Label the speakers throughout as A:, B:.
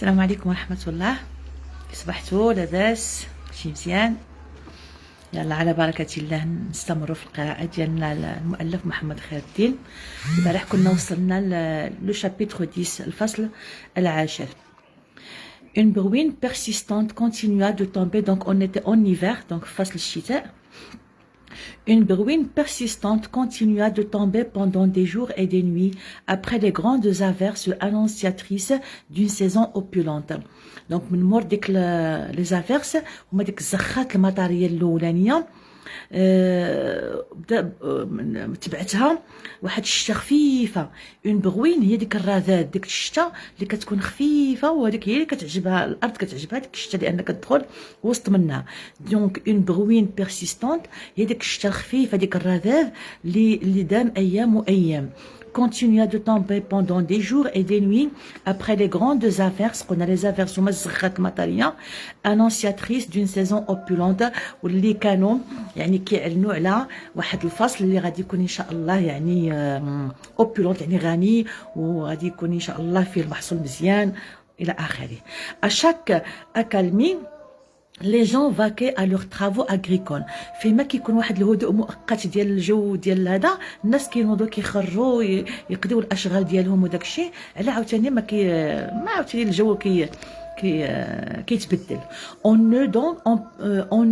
A: السلام عليكم ورحمة الله. صبحتوا لاباس؟ شي مزيان؟ يلا على بركة الله نستمروا في القراءة ديالنا المؤلف محمد خير الدين. البارح كنا وصلنا لو شابيتر 10 الفصل العاشر. Une bruine persistante continua de tomber, donc on était en hiver, donc فصل الشتاء. Une bruine persistante continua de tomber pendant des jours et des nuits après les grandes averses annonciatrices d'une saison opulente. Donc من مور ديك les averses هما ديك الزخات المطريه الاولانيه بدا تبعتها واحد الشتا خفيفه. اون بغوين هي ديك الرذاذ، ديك الشتا اللي كتكون خفيفه، وهذيك هي اللي كتعجبها الارض، كتعجبها ديك الشتا لان كتدخل وسط منها. دونك اون بغوين بيرسيستونت هي ديك الشتا الخفيفه، ديك الرذاذ اللي دام ايام وايام. Continua de tomber pendant des jours et des nuits après les grandes averses. On a les averses هما الزخات المطريه annonciatrices d'une saison opulente واللي كانوا يعني كيعلنوا على واحد الفصل اللي غادي يكون ان شاء الله يعني opulent، يعني غني، وغادي يكون ان شاء الله فيه المحصول مزيان الى اخره. À chaque accalmie les gens vaquaient à leurs travaux agricoles. فيما كيكون واحد الهدوء مؤقت ديال الجو ديال هذا، الناس كينوضوا كيخرجوا يقضيو الاشغال ديالهم وداك الشيء، على عاوتاني ما عاوتاني الجو كيتبدل. On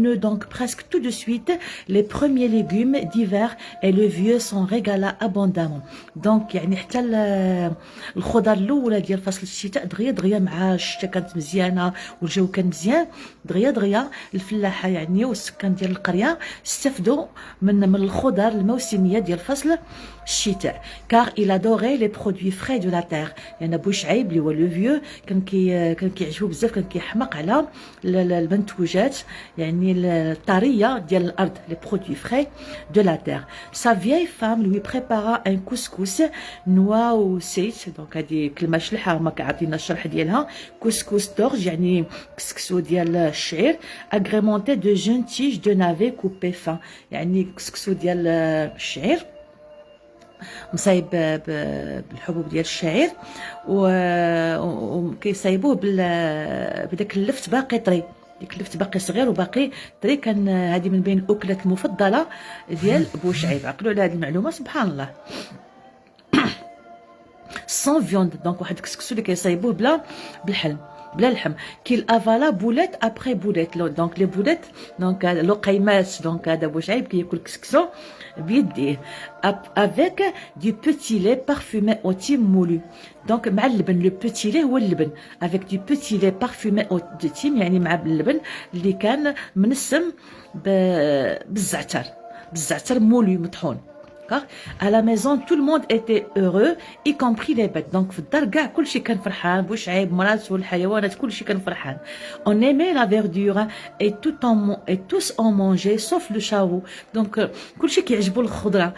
A: eut donc presque tout de suite les premiers légumes d'hiver et le vieux s'en régala abondamment. Donc يعني حتى الخضر الاولى ديال فصل الشتاء دغيا مع الشتاء كانت مزيانه والجو كان مزيان، دغيا الفلاحه يعني والسكان ديال القريه استفدوا من الخضر الموسميه ديال فصل الشتاء. car il adorait les produits frais de la terre. يعني بوشعيب اللي هو لو فيو كان كيعجبو بزاف، كان كيحمق على المنتوجات يعني الطريه ديال الارض، les produits frais de la terre. Sa vieille femme lui prépara un couscous noix ou seiche. donc هذه كلمه شلحه هما كيعطينا الشرح ديالها. couscous d'orge يعني كسكسو ديال الشعير agrémenté de jeunes tiges de navet coupées fin. يعني كسكسو ديال الشعير مصايب بالحبوب ديال الشعير وكيصايبوه بداك اللفت باقي طري، ديك اللفت باقي صغير وباقي طري. كان هذه من بين الاكلات المفضله ديال بوشعيب. عقلوا على هذه المعلومه سبحان الله. sans viande، دونك واحد الكسكسو اللي كيصايبوه بلا لحم. qu'il avala boulette après boulette. donc les boulettes donc لقيمات. donc هذا بوشعيب كياكل كسكسو بيديه avec du petit lait parfumé au thym moulu. donc مع اللبن، لو بوتي لي هو اللبن avec du petit lait parfumé au thym يعني مع اللبن اللي كان منسم بالزعتر مولي مطحون. À la maison tout le monde était heureux y compris les bêtes. donc في الدار كاع كلشي كان فرحان، بوشعيب مرات والحيوانات كلشي كان فرحان. on aimait la verdure et tous en mangeaient sauf le charou. donc كلشي كيعجبو الخضره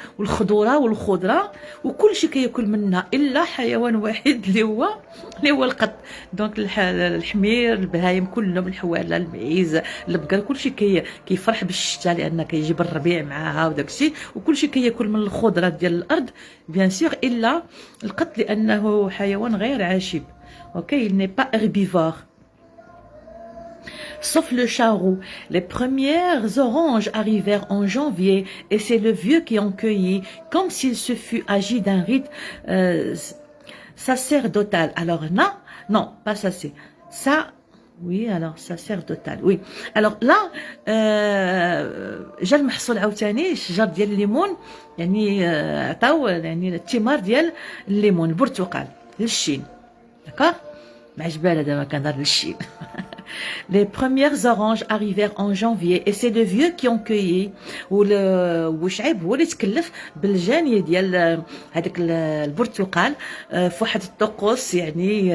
A: والخضره وكلشي كياكل منها الا حيوان واحد اللي هو القط. donc الحمير، البهايم كلهم، الحواله، المعيز، البقر، كلشي كيفرح بالشتاء لان كيجيب الربيع معاها وداكشي، وكلشي كياكل من الخضره ديال الارض بيان سور الا القط لانه حيوان غير عاشب. اوكي il n'est pas herbivore. sauf le charou. Les premières oranges arrivèrent en janvier et c'est le vieux qui en cueillit comme s'il se fût agi d'un rite sacerdotal. alors non pas ça oui alors sacerdotal oui. alors là جا المحصول عاوتاني الشجر ديال الليمون، يعني عطاو يعني الثمار ديال الليمون، البرتقال، للشين. داكوغ مع جبال دابا كنهضر للشين. Les premières oranges arrivèrent en janvier et c'est le vieux qui en cueillit. وشعيب هو اللي تكلف بالجانيه ديال هذاك البرتقال في واحد الطقوس، يعني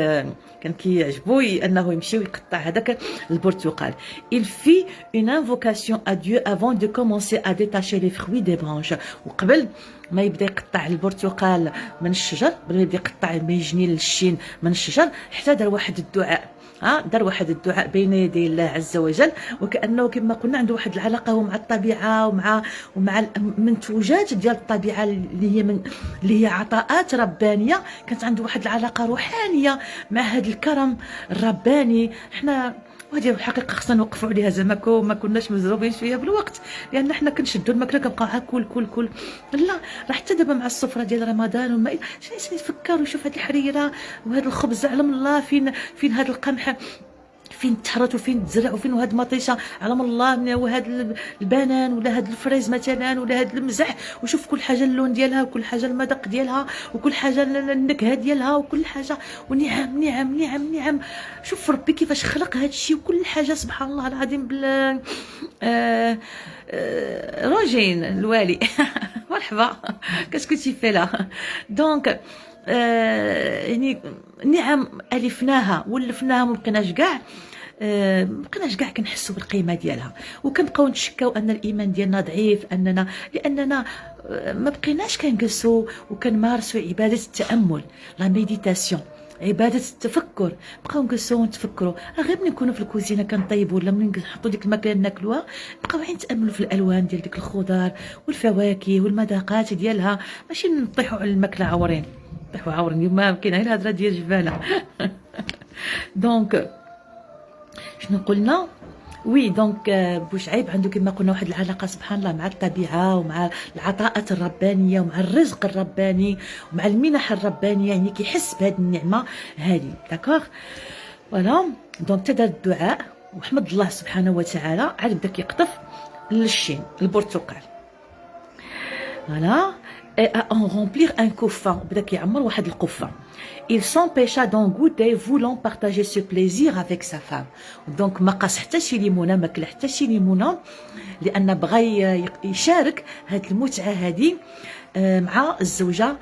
A: كان كيعجبو انه يمشي ويقطع هذاك البرتقال. il fit une invocation à Dieu avant de commencer à détacher les fruits des branches. وقبل ما يبدا يقطع البرتقال من الشجر، قبل ما يبدا يقطع ما يجني للشين من الشجر، حتى دار واحد الدعاء دار واحد الدعاء بين يدي الله عز وجل، وكانه كما قلنا عنده واحد العلاقه هو مع الطبيعه ومع المنتوجات ديال الطبيعه اللي هي عطاءات ربانيه. كانت عنده واحد العلاقه روحانيه مع هذا الكرم الرباني. حنا وهذه الحقيقه خصنا نوقفوا عليها، زعما ما كناش مزروبين شويه بالوقت، لان حنا كنشدوا الماكله كنبقاو كل لا. راه حتى دابا مع السفره ديال رمضان والمائده شنو يتفكر ويشوف هذه الحريره وهذا الخبز، علم الله فين هذا القمح، فين تحرث وفين تزرع وفين وهاد المطيشه، علم الله وهاد البنان ولا هاد الفريز مثلا ولا هاد المزح، وشوف كل حاجه اللون ديالها وكل حاجه المذاق ديالها وكل حاجه النكهه ديالها وكل حاجه، ونعم نعم نعم نعم. شوف ربي كيفاش خلق هاد الشيء وكل حاجه، سبحان الله العظيم. بال روجين الوالي مرحبا، كاسكو تي في لا دونك يعني نعم الفناها ولفناها، مبقيناش كاع كنحسوا بالقيمه ديالها، وكنبقاو نتشكاو ان الايمان ديالنا ضعيف، لاننا ما بقيناش كنجلسوا وكنمارسوا عباده التامل، لا ميديتاسيون، عباده التفكر. بقاو نجلسوا ونتفكروا، غير ملي نكونوا في الكوزينه كنطيبوا ولا ملي نحطوا ديك الماكله ناكلوها، بقاو عين نتاملوا في الالوان ديال ديك الخضر والفواكه والمذاقات ديالها، ماشي نطيحوا على الماكله عورين. نطيحوا عورين اليوم كاينه غير الهضره ديال جباله. دونك شنو قلنا؟ وي دونك بوشعيب عنده كما قلنا واحد العلاقه سبحان الله مع الطبيعه ومع العطاءات الربانيه ومع الرزق الرباني ومع المنح الربانيه، يعني كيحس بهذه النعمه هذه. داكوغ فوالا. دونك تدار الدعاء وحمد الله سبحانه وتعالى، عاد بدا كيقطف للشين البرتقال. فوالا en remplir un coffin، بدا كيعمر واحد القفه. Il s'empêcha d'en goûter, voulant partager ce plaisir avec sa femme. Donc ما قاس حتى شي ليمونه، ما كلا حتى شي ليمونه، لان بغى يشارك هاد المتعه هذه مع الزوجه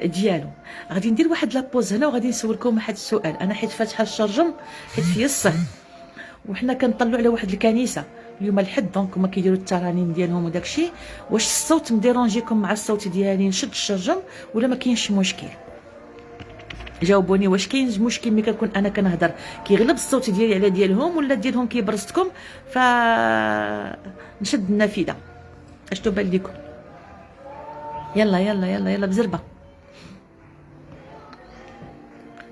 A: ديالو. غادي ندير واحد لابوز هنا وغادي نسولكم واحد السؤال. انا حيت فاتحه الشرجم حيت فيا الصهد، وحنا كنطلعوا على واحد الكنيسه اليوم الحد، دونك هما كيديروا الترانيم ديالهم وداكشي. واش الصوت مديرونجيكم مع الصوت ديالي نشد الشرجم ولا ما كاينش مشكل؟ جاوبوني، واش كاين مشكل ملي كنكون انا كنهضر كيغلب الصوت ديالي على ديالهم، ولا ديالهم كيبرزتكم ف نشد النافذه؟ اش تبان لكم؟ يلا يلا يلا يلا بزربه.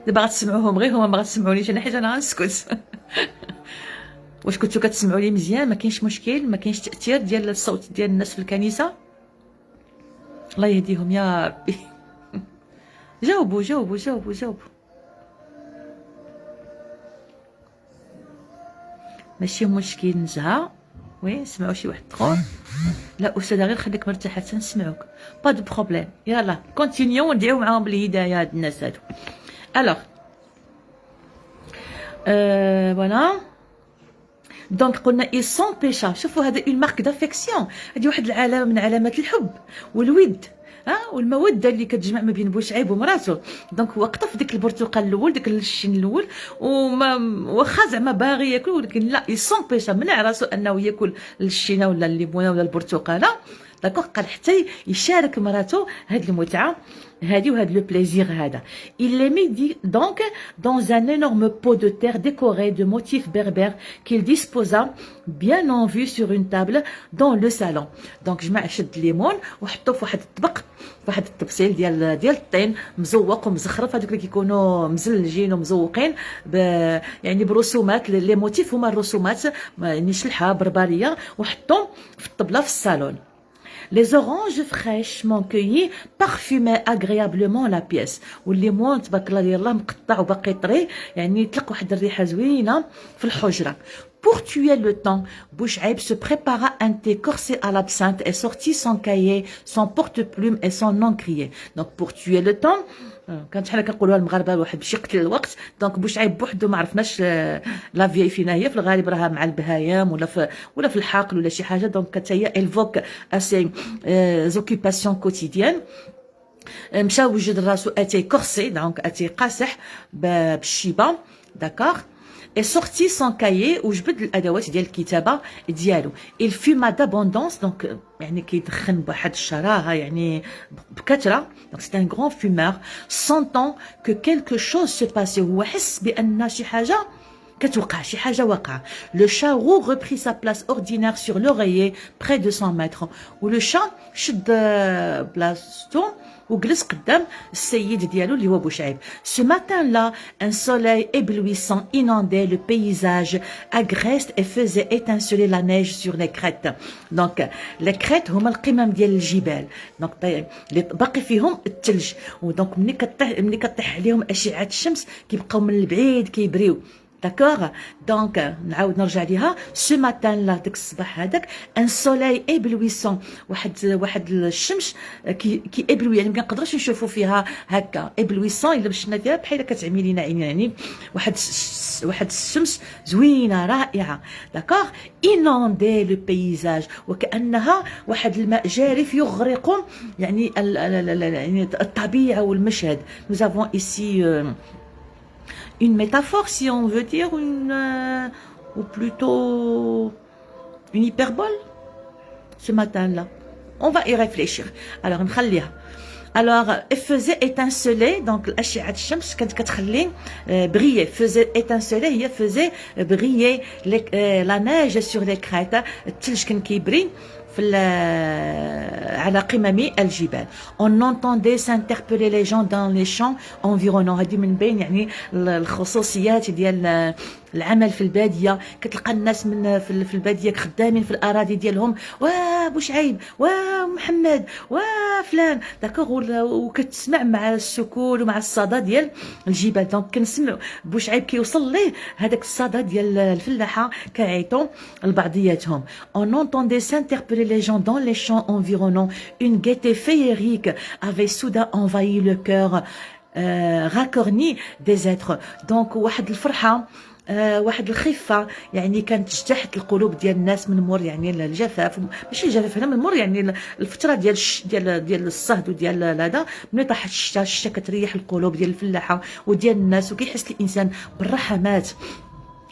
A: دابا غتسمعوهم غير هما، ما غتسمعونيش انا حيت انا غنسكت. واش كنتو كتسمعوا لي مزيان؟ ما كاينش مشكل؟ ما كاينش تاثير ديال الصوت ديال الناس في الكنيسه؟ الله يهديهم يا ربي. جاوبوا جاوبوا جاوبوا جاوبوا. ماشي مشكل نزهه. وي سمعوا شي واحد اخر؟ لا استاذه غير خليك مرتاحه حتى نسمعوك، با دو بروبليم. يلا كونتينيو وندعيو معاهم بالهدايه هاد الناس هادو. الوغ فوالا دونك قلنا il s'empêcha. شوفوا هذا اون مارك دافيكسيون، هذه واحد العلامه من علامات الحب والود والموده اللي كتجمع ما بين بوشعيب ومراته. دونك هو قطف ديك البرتقال الاول، ديك الشين الاول، وما واخا زعما باغي ياكل، ولكن لا يسونبيشا منع راسو انه ياكل الشينه ولا الليمونه ولا البرتقاله. داكوغ قال حتى يشارك مراته هاد المتعه هادي وهاد لو بليزير هذا. Il les mit donc dans un énorme pot de terre décoré de motifs berbères qu'il disposa bien en vue sur une table dans le salon. Donc جمع شد الليمون وحطوه في واحد الطبق، في واحد الطبسيل ديال الطين مزوق ومزخرف، هذوك اللي كيكونوا مزلجين ومزوقين يعني برسومات. لي موتيف هما الرسومات يعني شلحه بربريه، وحطوه في الطبله في الصالون. Les oranges fraîchement cueillies parfumaient agréablement la pièce. والليمون تبارك الله يلاه مقطع وباقي طري، يعني يطلق واحد الريحه زوينه في الحجره. Pour tuer le temps, Bouchaïb se prépara un thé corsé à l'absinthe et sortit son cahier, son porte-plume et son encrier. Donc pour tuer le temps، كانت حنا كنقولوها المغاربه الواحد باش يقتل الوقت. دونك بوشعيب بوحدو ما عرفناش لافي فين هي، في الغالب راها مع البهايم ولا في الحقل ولا شي حاجه. دونك كانت هي الفوك اسي زوكيباسيون كوتيديان. مشى وجد راسو اتي كورسي، دونك اتي قاصح بالشيبه. داكوغ et sorti son cahier وجبد الادوات ديال الكتابه ديالو. il fuma d'abondance، دونك يعني كيدخن بواحد الشراهه يعني بكثره. دونك c'est un grand fumeur sentant que quelque chose se passait. هو حس بان شي حاجه كتوقع شي حاجه واقعه. لو شا غو reprit sa place ordinaire sur l'oreiller près de 100 mètres. ولو شا شد بلاصتو وجلس قدام السيد ديالو اللي هو بوشعيب. Ce matin-là, un soleil éblouissant inondait le paysage agreste et faisait étinceler la neige sur les crêtes. Donc les crêtes هما القمم ديال الجبال. Donc اللي باقي فيهم الثلج. ودونك ملي كطيح عليهم اشعه الشمس كيبقاو من البعيد كيبريو. D'accord. Donc نعاود نرجع ليها. Ce matin là داك الصباح هذاك un soleil éblouissant واحد الشمس كي éblouit يعني ما كنقدروش نشوفوا فيها هكا éblouissant الا مشينا فيها بحال كتعمي لينا عينينا يعني واحد الشمس زوينه رائعه. D'accord. inonder le paysage وكأنها واحد الماء جارف يغرق يعني الطبيعه والمشهد. Nous avons ici une métaphore, si on veut dire, ou plutôt une hyperbole, ce matin-là. On va y réfléchir. Alors, نخليها. Alors, elle faisait étinceler, donc l'ash'at shams كانت كتخلي briller, faisait étinceler, هي faisait briller la neige sur les crêtes. الثلج كان كيبري على قمم الجبال. On entendait s'interpeller les gens dans les champs environnants. هذه من بين يعني الخصوصيات ديال العمل في الباديه. كتلقى الناس في الباديه خدامين في الاراضي ديالهم، واه بوشعيب، واه محمد، واه فلان، داكوغ، وكتسمع مع السكون ومع الصدى ديال الجبال. دونك كنسمع بوشعيب كيوصل ليه هذاك الصدى ديال الفلاحه كيعيطوا لبعضياتهم. On entendait s'interpeller les gens dans les champs environnants. Une gaieté féerique avait soudain envahi le cœur racorni des êtres. Donc واحد الفرحه، واحد الخفه يعني كانت اجتاحت القلوب ديال الناس من مور يعني الجفاف، ماشي الجفاف هنا، من مور يعني الفتره ديال الصهد وديال هذا. ملي طاحت الشتا كتريح القلوب ديال الفلاحه وديال الناس، وكيحس الانسان بالرحمات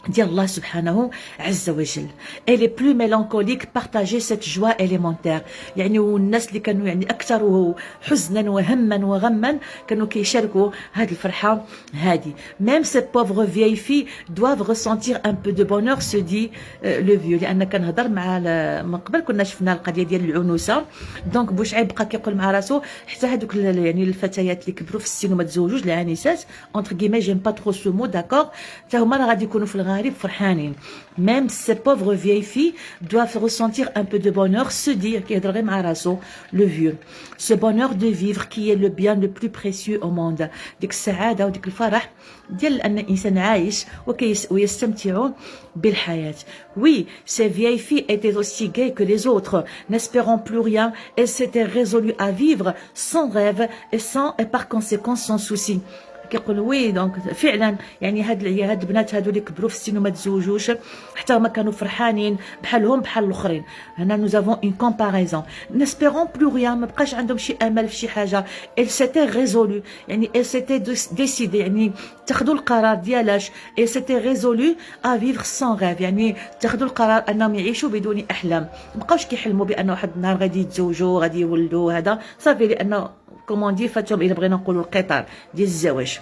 A: ديال الله سبحانه عز وجل. Et les plus mélancoliques partageaient cette joie élémentaire. يعني والناس اللي كانوا يعني اكثر حزنا وهما وغما كانوا كيشاركوا هذه الفرحه هذه. Même ces pauvres vieilles filles doivent ressentir un peu de bonheur, se dit le vieux. لان كنهضر مع من قبل كنا شفنا القضيه ديال العنوسه. دونك بوشعيب بقى كيقول مع راسو حتى هذوك يعني الفتيات اللي كبروا في السن وما تزوجوش، العنيسات entre guillemets j'aime pas trop ce mot, d'accord، حتى هما راه غادي يكونوا في الغالب فرحانين. Même ces pauvres vieilles filles doivent ressentir un peu de bonheur, se dire كيهضر غير مع راسو le vieux. Ce bonheur de vivre qui est le bien le plus précieux au monde. ديك السعاده وديك الفرح ديال ان الانسان عايش ويستمتع بالحياه. Oui, ces vieilles filles étaient aussi gaies que les autres, n'espérant plus rien. Elles s'étaient résolues à vivre sans rêve et par conséquent sans souci. كيقول وي دونك فعلا يعني هاد البنات هادو اللي كبروا في السن وما تزوجوش حتى هما كانوا فرحانين بحالهم بحال الاخرين. هنا نو زافون اون كومباريزون. نيسبيرون بلو ريان، ما بقاش عندهم شي امل في شي حاجه. ال سيتي ريزولو يعني ال سيتي ديسيدي يعني تاخذوا القرار ديالاش. ال سيتي ريزولو ا فيفر سون ريف يعني تاخذوا القرار انهم يعيشوا بدون احلام. ما بقاوش كيحلموا بان واحد النهار غادي يتزوجوا غادي يولدوا هذا صافي، لانه كوموندي فاتهم الا بغينا نقولوا القطار ديال الزواج.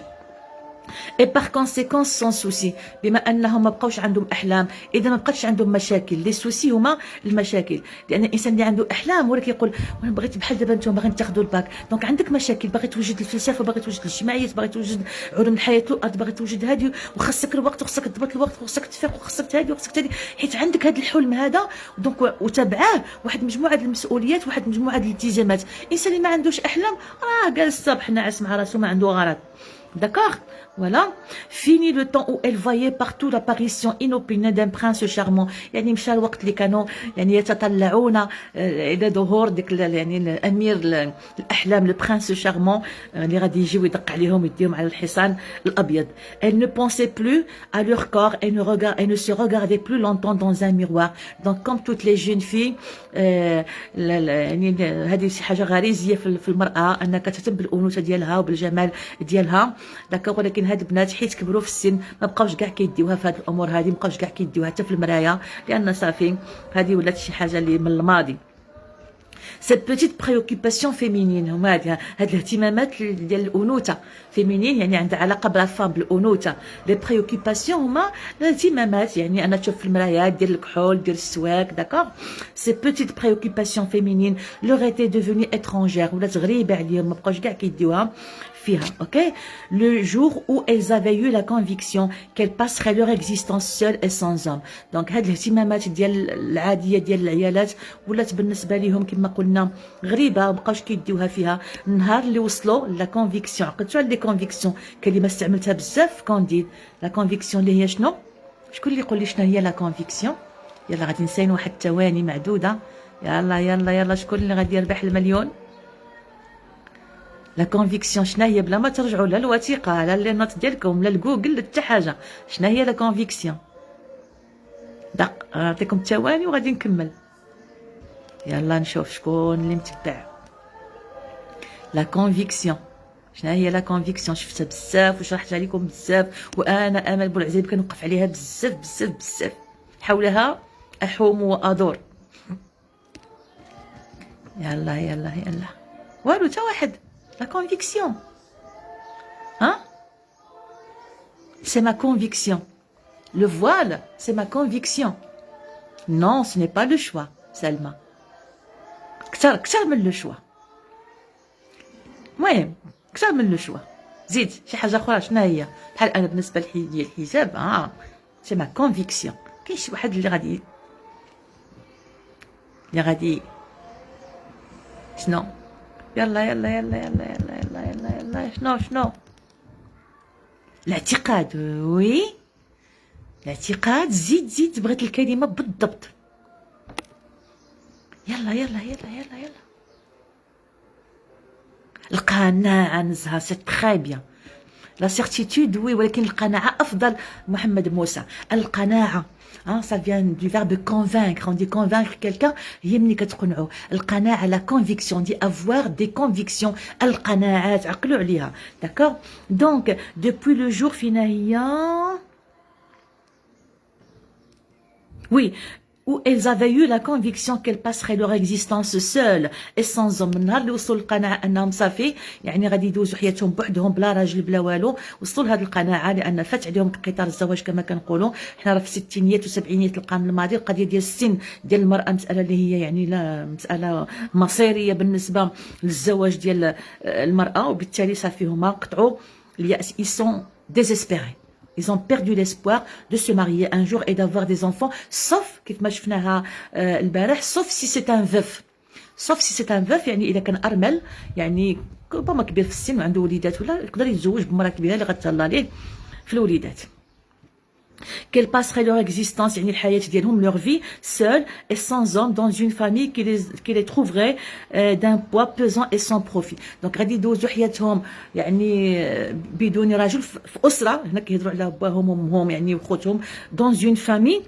A: Et par conséquent sans souci، بما انهم ما بقاوش عندهم احلام، اذا ما بقاتش عندهم مشاكل. لي سوسي هما المشاكل، لان الانسان اللي عنده احلام ولا كيقول وانا بغيت بحال دابا نتوما باغيين تاخذوا الباك، دونك عندك مشاكل، باغي توجد الفلسفه، باغي توجد الاجتماعيات، باغي توجد علوم الحياه والارض، باغي توجد هادي، وخاصك الوقت وخاصك تضبط الوقت وخاصك تفيق وخاصك هادي وخاصك هادي، حيت عندك هذا الحلم هذا. دونك وتبعاه واحد مجموعه المسؤوليات، واحد مجموعه الالتزامات. الانسان اللي ما عندوش احلام راه جالس صباح ناعس مع راسو ما عنده غرض. D'accord. Voilà. Fini le temps où elle voyait partout l'apparition inopinée d'un prince charmant. يعني مشى الوقت اللي كانوا يعني يتطلعون الى ظهور ديك يعني الامير الاحلام، لو برانس شارمون اللي غادي يجي ويدق عليهم يديهم على الحصان الابيض. Elle ne pensait plus à leur corps et ne se regardait plus longtemps dans un miroir. Donc comme toutes les jeunes filles يعني هذه شي حاجه غريزيه في المراه انها كتهتم بالانوثه ديالها وبالجمال ديالها، داكوغ. ولكن هاد البنات حيت كبروا في السن ما بقاوش كاع كيديوها في هاد الامور هادي، ما بقاوش كاع كيديوها حتى في المرايه، لان صافي هذه ولات شي حاجه اللي من الماضي. cette petite préoccupation féminine هما هاد الاهتمامات ديال الانوثه فيمينين يعني عندها علاقه بالفام بالانوثه لي بريوكيباسيون هما الاهتمامات يعني انا تشوف في المرايا دير الكحول دير السواك داكوغ سي بيتيت بريوكيباسيون فيمينين لور ايتي ديفوني étrangère ولات غريبه عليهم ما بقاوش كاع كيديوها فيها اوكي le jour où elles avaient eu la conviction qu'elles passeraient leur existence seules et sans homme دونك هاد الاهتمامات ديال العاديه ديال العيالات ولات بالنسبه لهم كما قلنا غريبه ما بقاوش كيديوها فيها النهار اللي وصلوا لا كونفيكسيون عقلتوا على لي كونفيكسيون كلمه استعملتها بزاف في كونديد لا كونفيكسيون اللي هي شنو شكون اللي يقول لي شنو هي لا كونفيكسيون يلا غادي نساين واحد الثواني معدوده يلا يلا يلا شكون اللي غادي يربح المليون لا كونفيكسيون شنو هي بلا ما ترجعوا لا الوثيقه لا لي نوت ديالكم لا لجوجل لا حتى حاجه شنو هي لا كونفيكسيون دق نعطيكم ثواني وغادي نكمل يلا نشوف شكون اللي متبع لا كونفيكسيون شنو هي لا كونفيكسيون شفتها بزاف وشرحتها لكم بزاف وانا امل بوالعزيب كنوقف عليها بزاف بزاف بزاف حولها احوم وادور يلا يلا يلا والو تا واحد la conviction hein c'est ma conviction le voile c'est ma conviction non ce n'est pas le choix Salma كثر من لو شوا المهم كثر من لو شوا زيد شي حاجه اخرى شنو هي بحال انا بالنسبه للحجاب سي ما كونفيكسيون كاين شي واحد اللي غادي شنو يلا يلا يلا يلا يلا يلا يلا يلا شنو الاعتقاد وي الاعتقاد زيد بغيت الكلمه بالضبط يلا يلا يلا يلا يلا القناعه نزهه سي تري بيان لا سيرتيتود وي ولكن القناعه افضل محمد موسى القناعه ça vient du verbe convaincre on dit convaincre quelqu'un هي ملي كتقنعوا القناعه la conviction on dit avoir des convictions القناعات عقلوا عليها d'accord donc depuis le jour فينا هي oui où elles avaient eu la conviction qu'elles passeraient leur existence seules et sans homme النهار اللي وصلوا للقناعه انهم صافي يعني غادي يدوزوا حياتهم بوحدهم بلا راجل بلا والو وصلوا لهذه القناعه لان فات عليهم قطار الزواج كما كنقولوا حنا راه في الستينيات وسبعينيات القرن الماضي القضيه ديال السن ديال المراه مساله اللي هي يعني لا مساله مصيريه بالنسبه للزواج ديال المراه وبالتالي صافي هما قطعوا الياس ils sont désespérés. Ils ont perdu l'espoir de se marier un jour et d'avoir des enfants, sauf كيف ما شفناها البارح sauf si c'est un veuf. sauf si c'est un veuf يعني إذا كان أرمل يعني ربما كبير في السن وعنده وليدات ولا يقدر يتزوج بمرأة كبيرة اللي غتهلا ليه في الوليدات. Qu'elles passeraient leur existence يعني الحياة ديالهم leur vie seule et sans homme dans une famille qui les trouverait d'un poids pesant et sans profit. donc غادي يدوزوا حياتهم يعني بدون رجل في أسرة هنا كيهضروا على باهم وامهم يعني وخوتهم dans une famille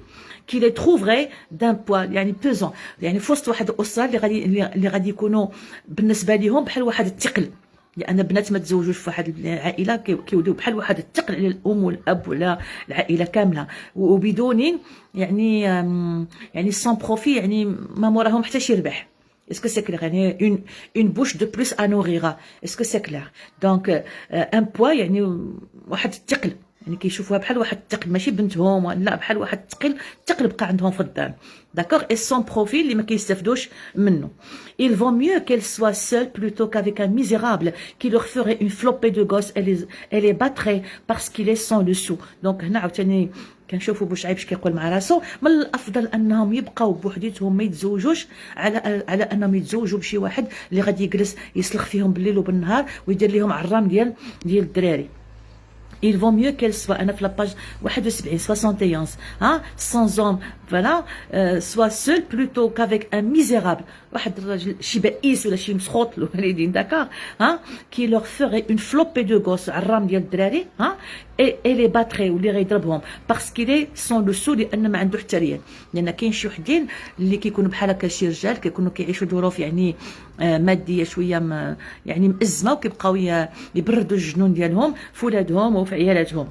A: qui les trouverait d'un poids يعني pesant يعني في وسط واحد الأسرة اللي غادي يكونوا بالنسبة لهم بحال واحد الثقل لان بنات ما تزوجوش في واحد العائله كيوليو بحال واحد الثقل على الام والاب ولا العائله كامله وبدون يعني سون بروفي يعني ما موراهم حتى شي ربح Est-ce que c'est clair يعني une bouche de plus à nourrir Est-ce que c'est clair donc un poids يعني واحد الثقل يعني كيشوفوها بحال واحد الثقل ماشي بنتهم لا بحال واحد الثقل بقى عندهم في الدار d'accord et son profil اللي ما كيستافدوش منه il vaut mieux qu'elle soit seule plutôt qu'avec un misérable qui leur ferait une flopée de gosses et les battrait parce qu'il est sans le sou donc هنا عاوتاني كنشوفوا بوشعيب اش كيقول مع راسو من الافضل انهم يبقاو بوحديتهم ما يتزوجوش على انهم يتزوجوا بشي واحد اللي غادي يجلس يسلخ فيهم بالليل وبالنهار ويدير لهم عرام ديال الدراري Il vaut mieux qu'elle soit, أنا في la page 71, hein, sans homme, voilà, soit seule plutôt qu'avec un misérable, واحد الراجل شي بائس ولا شي مسخوط الوالدين, d'accord, hein, qui leur ferait une flopée de gosses, عرام ديال الدراري, hein, et les battrait واللي غيضربهم parce qu'il est sans le sou لأن ما عنده حتى ريال, لأن كاين شي وحدين اللي كيكونوا بحال هكا شي رجال كيكونوا كيعيشوا ظروف يعني ماديه شويه يعني مأزمه وكيبقاو يبردوا الجنون ديالهم في ولادهم وفي عيالاتهم.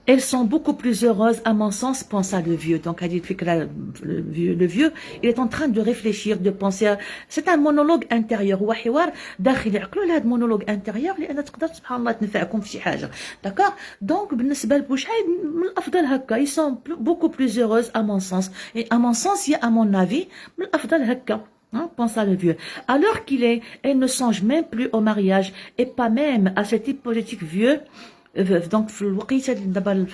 A: Elles sont beaucoup plus heureuses, à mon sens, pensa le vieux. Donc, le vieux, il est en train de réfléchir, de penser à... C'est un monologue intérieur. هو حوار داخلي. عقلوا لهذا المونولوج intérieur لأن تقدر سبحان الله تنفعكم في شي حاجة. D'accord? Donc, بالنسبة لبوشعيب من الأفضل هكا. Ils sont beaucoup plus heureuses, à mon sens. Et à mon sens, il y a à mon avis, من الأفضل هكا. Hein, pensa le vieux. Alors qu'il est, elle ne songe même plus au mariage et pas même à cet hypothétique vieux. دونك في الوقيته دابا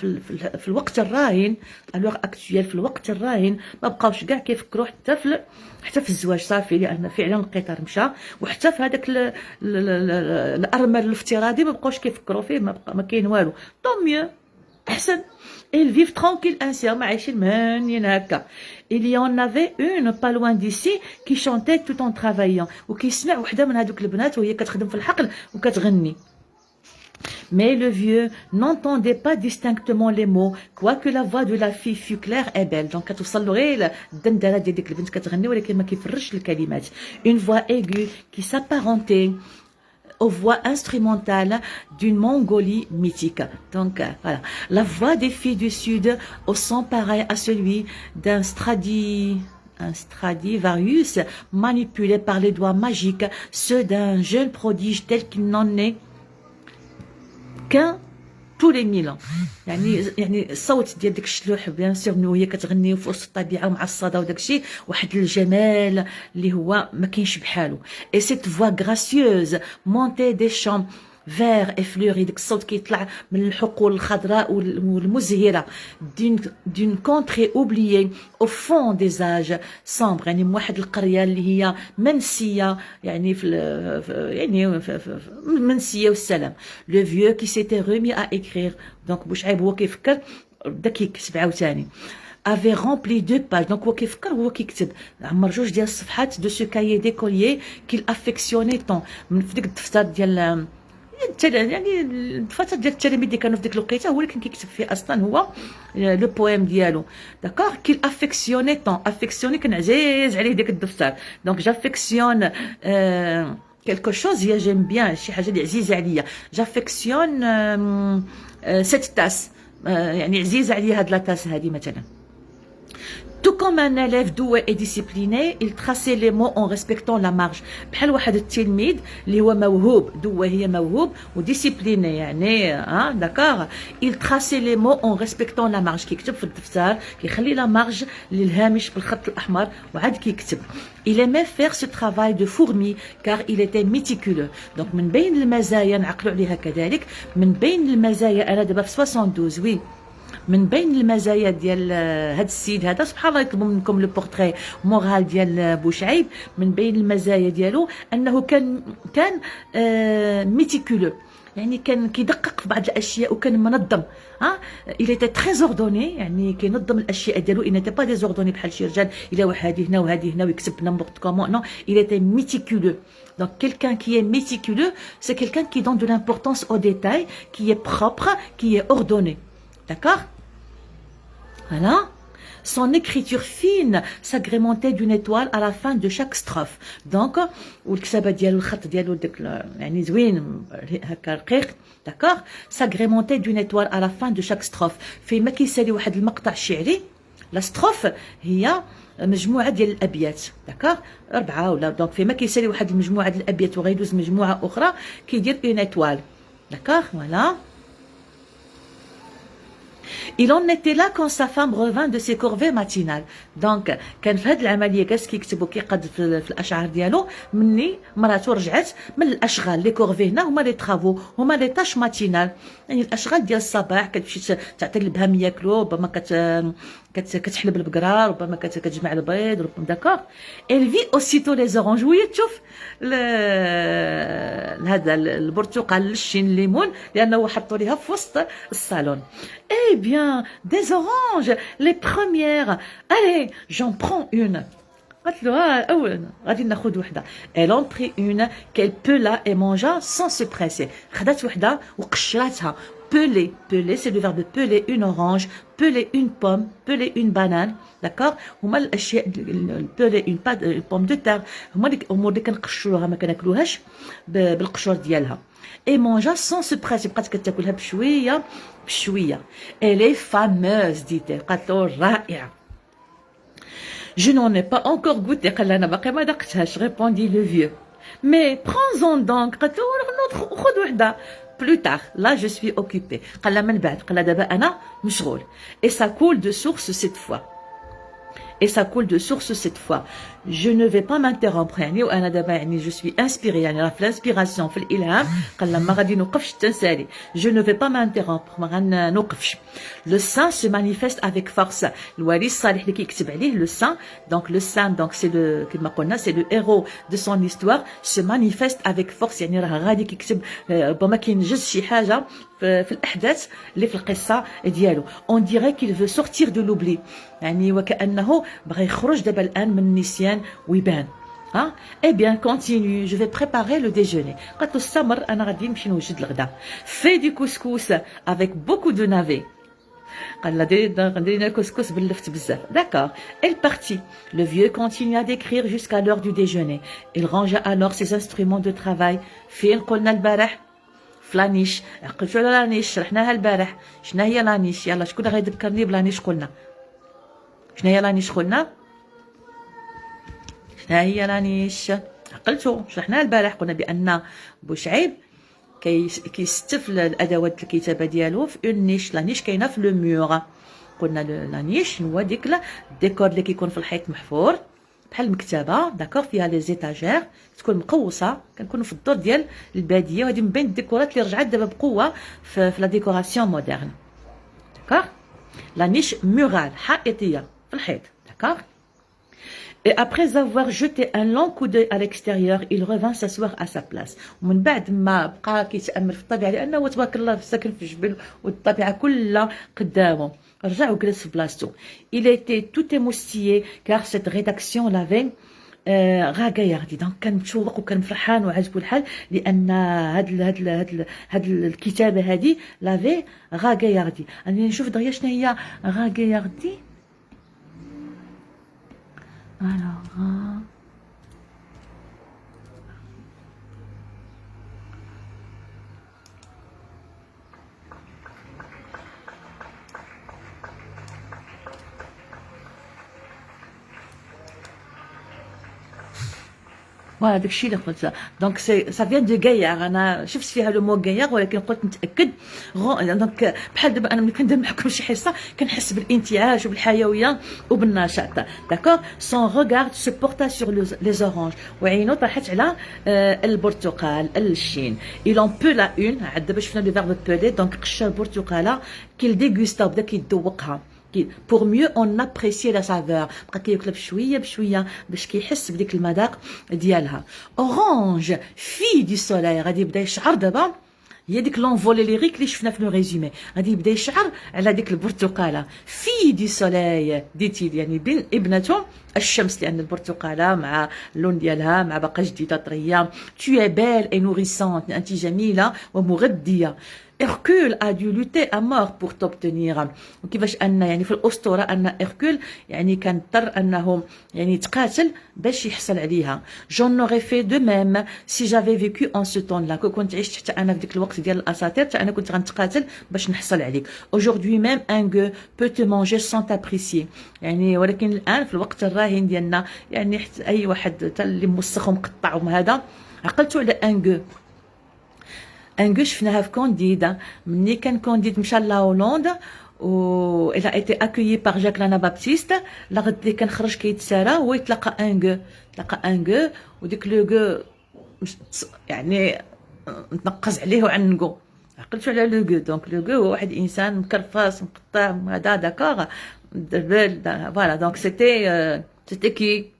A: في الوقت الراهن الوغ اكطويل في الوقت الراهن ما بقاوش كاع كيفكروا حتى في الزواج صافي لان فعلا القطار مشى وحتى في هذاك الارمل الافتراضي ما بقاوش كيفكروا فيه ما كاين والو طون ميو احسن ils vivent tranquille ainsi ما عايشين مهنيين هكا il y en avait une pas loin d'ici qui chantait tout en travaillant وكيسمع وحده من هذوك البنات وهي كتخدم في الحقل وكتغني. Mais le vieux n'entendait pas distinctement les mots, quoique la voix de la fille fût claire et belle. Donc, كتوصل له غير الدندره ديال ديك البنت كتغني ولكن ما كيفرش الكلمات. Une voix aiguë qui s'apparentait aux voix instrumentales d'une Mongolie mythique. Donc, voilà. La voix des filles du Sud au son pareil à celui d'un Stradivarius manipulé par les doigts magiques, ceux d'un jeune prodige tel qu'il n'en est qu'un tous les 1000 ans. يعني الصوت ديال ديك الشلوح بيان سور وهي كتغني في وسط الطبيعه ومع الصدى وداك الشيء واحد الجمال اللي هو ما كاينش بحالو. Et cette voix gracieuse montait des champs vert et fleuri ديك الصوت كيطلع من الحقول الخضراء والمزهره d'une contrée oubliée au fond des âges sombres يعني من واحد القريه اللي هي منسيه يعني منسيه والسلام. Le vieux qui s'était remis à écrire donc بوشعيب هو كيفكر بدا كيكتب عاوتاني avait rempli 2 pages donc هو كيفكر هو كيكتب عمر 2 ديال الصفحات de ce cahier d'écolier qu'il affectionnait tant من في ديك الدفتر ديال يعني الدفاتر ديال التلاميذ اللي كانوا في ديك الوقيته هو اللي كان كيكتب فيه اصلا هو لو بويم ديالو. داكوغ كيل افيكسيوني طون افيكسيوني كان عزيز عليه ديك الدفتر دونك جافيكسيون quelque chose هي جيم بيان شي حاجه اللي عزيزه عليا جافيكسيون سيت تاس يعني عزيزه عليا هاد لا تاس هادي مثلا. Tout comme un élève doué et discipliné, il traçait les mots en respectant la marge. بحال واحد التلميذ اللي هو موهوب دوé هي موهوب وديسيبليني يعني داكوغ. Il traçait les mots en respectant la marge كيكتب في الدفتر كيخلي لا مارج للهامش بالخط الأحمر وعاد كيكتب. Il aimait faire ce travail de fourmi car il était méticuleux. donc من بين المزايا نعقلوا عليها كذلك من بين المزايا أنا دابا في 72 وي من بين المزايا ديال هذا السيد هذا سبحان الله يطلبوا منكم لو بورتري مورال ديال بوشعيب من بين المزايا ديالو انه كان ميتيكولو يعني كان كيدقق في بعض الاشياء وكان منظم il était très ordonné يعني كينظم الاشياء ديالو il n'était pas désordonné بحال شي رجال الا واحد هنا وهذه هنا ويكتب n'importe comment non il était méticuleux. donc quelqu'un qui est méticuleux c'est quelqu'un qui donne de l'importance aux détails qui est propre qui est ordonné. D'accord? Voilà. Son écriture fine s'agrémentait d'une étoile à la fin de chaque strophe. Donc, والكتابة ديالو الخط ديالو داك يعني زوين هكا رقيق. D'accord? S'agrémentait d'une étoile à la fin de chaque strophe. فيما كيسالي واحد المقطع شعري لا ستروف هي مجموعة ديال الأبيات. داكوغ 4 ولا دونك فيما كيسالي واحد المجموعة ديال الأبيات وغيدوز مجموعة أخرى كيدير اون étoile. D'accord? Voilà. Il en était là quand sa femme revint de ses corvées matinales. donc كان في هذه العمليه جالس كيكتب وكيقاد في الاشعار ديالو مني مراته رجعت من الاشغال لي كورفي هنا هما لي طرافو هما لي تاش ماتينال يعني الاشغال ديال الصباح كتمشي تعطي البهام ياكلوا ربما كتحلب البقره ربما كتجمع البيض ربما داكوغ. elle vit aussitôt les oranges وهي تشوف هذا البرتقال الشين الليمون لانه حطوا ليها في وسط الصالون. eh bien des oranges les premières allez j'en prends une. قالت له اولا غادي ناخذ وحده. Elle en prit une qu'elle pela et mangea sans se presser. خدات وحده وقشراتها. Peler, peler, c'est le verbe peler une orange, peler une pomme, peler une banane, d'accord. هما الاشياء peler une pomme de terre هما ديك الامور اللي كنقشروها ما كناكلوهاش بالقشور ديالها. Et mangea sans se presser. بقات كتاكلها بشويه بشويه. Elle est fameuse, dit-elle. قالت له رائعه. Je n'en ai pas encore goûté. قال لها انا باقي ما دقتهاش. Répondit le vieux. Mais prends-en donc. قالت له خذ وحده. Plus tard, là je suis occupée. قال لها من بعد. قال لها دابا انا مشغول. Et ça coule de source cette fois. Et ça coule de source cette fois. Je ne vais pas m'interrompre. يعني وانا دابا يعني je suis inspirée يعني راه في l'inspiration في الالهام. قال لها ما غادي نوقفش تنسالي. Je ne vais pas m'interrompre. ما غنوقفش. Le saint se manifeste avec force. الولي الصالح اللي كيكتب عليه le saint. Donc le saint donc c'est le كما قلنا c'est le héros de son histoire se manifeste avec force. يعني راه غادي كيكتب ربما كينجز شي حاجه في الاحداث اللي في القصه ديالو. On dirait qu'il veut sortir de l'oubli. يعني وكانه بغى يخرج دابا الان من النسيان ويبان. ها eh bien continue, je vais préparer le déjeuner. قالت له استمر انا غادي نمشي نوجد الغداء. Fais du couscous avec beaucoup de navets. قال لها ديري كسكس باللفت بزاف. D'accord. Elle partit. Le vieux continua d'écrire jusqu'à l'heure du déjeuner. Il rangea alors ses instruments de travail. فين قلنا البارح؟ فلانيش. عقلتو على لانيش شرحناها البارح. شنو هي لانيش؟ يلا شكون غيذكرني بلانيش قلنا؟ شنو هي لانيش قلنا؟ شنو هي لانيش؟ عقلتو شرحناها البارح. قلنا بان بوشعيب كيستف الادوات الكتابه ديالو في اون نيش. لا نيش كاينه في لو مور. قلنا لا نيش هو ديك الديكور اللي كيكون في الحيط محفور بحال المكتبه داكوغ فيها لي زيتاجير تكون مقوسه. كنكونوا في الدور ديال الباديه وهذه من بين الديكورات اللي رجعت دابا بقوه في لا ديكوراسيون مودرن. داكوغ لا نيش مورال حائطيه في الحيط. داكوغ. Et après avoir jeté un long coup d'œil à l'extérieur, il revint s'asseoir à sa place. ومن بعد ما بقى كيتامل في الطبيعه لانه تبارك الله ساكن في الجبل والطبيعه كلها قدامه رجع وجلس في بلاصتو. Il était tout émoustillé car cette rédaction l'avait غاغاياردي. دونك كان متشوق وكان فرحان وعجبو الحال لان هاد الكتابه هذه لافي غاغاياردي. انا نشوف دغيا شنو هي غاغاياردي. Alors, فوالا داكشي اللي قلت. دونك سا فيان دو غايار. انا شفت فيها لو مو غايار ولكن قلت نتاكد. دونك بحال دابا انا ملي كندير معكم شي حصه كنحس بالانتعاش وبالحيويه وبالنشاط. داكور. سون ريغارد سو بورتا سور لي زورانج. وعينو طاحت على البرتقال الشين. il en pela une. عاد دابا شفنا لو فيرب بولي. دونك قشر البرتقاله كيل ديغوستا بدا كيذوقها pour mieux en apprécier la saveur. بقى كياكلها بشويه بشويه باش كيحس بديك المذاق ديالها. اورانج في دي سولاي. غادي يبدا يشعر دابا هي ديك لونفولي ليريك اللي شفنا في لو ريزومي. غادي يبدا يشعر على ديك البرتقاله. في دي سولاي ديتي يعني بين ابنته الشمس لان البرتقاله مع اللون ديالها مع باقا جديده طريه. tu es belle et nourrissante. انت جميله ومغذيه. Hercule a dû lutter à mort pour t'obtenir. وكيفاش ان يعني في الاسطوره ان هيركول يعني كان اضطر انه يعني يتقاتل باش يحصل عليها. J'en aurais fait de même si j'avais vécu en ce temps-là. كنت عشت حتى انا في ديك الوقت ديال الاساطير حتى انا كنت غنتقاتل باش نحصل عليك. Aujourd'hui même un gueux peut te manger sans t'apprécier. يعني ولكن الان في الوقت الراهن ديالنا يعني اي واحد اللي موسخ ومقطع وهذا عقلتو على ان gueux. ان شفناها في كونديد. ملي كان كونديد مشى لهولندا و il a été accueilli par Jacques l'Anabaptiste. لا غد اللي كان خرج كيتسارى هو يتلقى ان غو وديك لو غو يعني تنقز عليه وعنقو. عقلتو على لو غو. دونك لو غو هو واحد انسان مكرفاس مقطع هذا داكوغ دربل. فوالا دونك سيتي كي